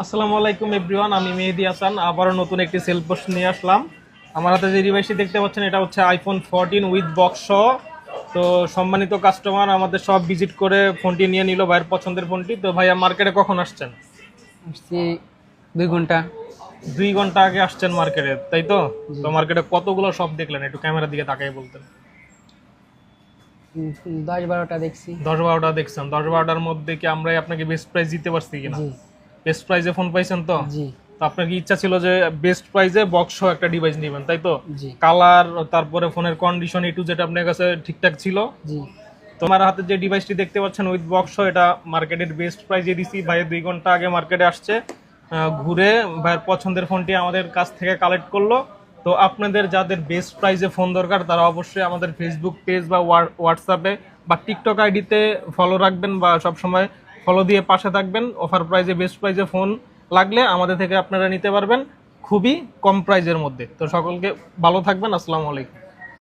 আসসালামু আলাইকুম এভরিওয়ান, আমি মেহেদি হাসান আবারও নতুন একটি সেল পোস্ট নিয়ে আসলাম। আমার হাতে যে ডিভাইসটি দেখতে পাচ্ছেন এটা হচ্ছে আইফোন 14 উইথ বক্স সহ। তো সম্মানিত কাস্টমার আমাদের সব ভিজিট করে ফোনটি নিয়ে নিল, ভাইয়ের পছন্দের ফোনটি। তো ভাইয়া মার্কেটে কখন আসছেন? আসছি 2 ঘন্টা। 2 ঘন্টা আগে আসছেন মার্কেটে, তাই তো? জি। তো মার্কেটে কতগুলো শপ দেখলেন, একটু ক্যামেরার দিকে তাকিয়ে বলতেন। 10-12টা দেখছি। 10-12টা দেখছেন? 10-12টার মধ্যে কি আমরাই আপনাকে বেস্ট প্রাইস দিতে পারছি কিনা? জি বেস্ট প্রাইসে ফোন পাইছেন তো? জি তো আপনার কি ইচ্ছা ছিল যে বেস্ট প্রাইসে বক্স সহ একটা ডিভাইস নেবেন, তাই তো? জি কালার, তারপরে ফোনের কন্ডিশন টু যেটা আপনার কাছে ঠিকঠাক ছিল। জি তোমার হাতে যে ডিভাইসটি দেখতে পাচ্ছেন উইথ বক্স সহ, এটা মার্কেটের বেস্ট প্রাইসে দিছি। ভাই 2 ঘন্টা আগে মার্কেটে আসছে, ঘুরে ভাইয়ের পছন্দের ফোনটি আমাদের কাছ থেকে কালেক্ট করলো। তো আপনাদের যাদের বেস্ট প্রাইসে ফোন দরকার তারা অবশ্যই আমাদের ফেসবুক পেজ বা হোয়াটসঅ্যাপে বা টিকটক আইডিতে ফলো রাখবেন, বা সবসময় ফলো দিয়ে পাশে থাকবেন। অফার প্রাইসে বেস্ট প্রাইসে ফোন লাগলে আমাদের থেকে আপনারা নিতে পারবেন খুবই কম প্রাইসের মধ্যে। তো সকলকে ভালো থাকবেন, আসসালামু আলাইকুম।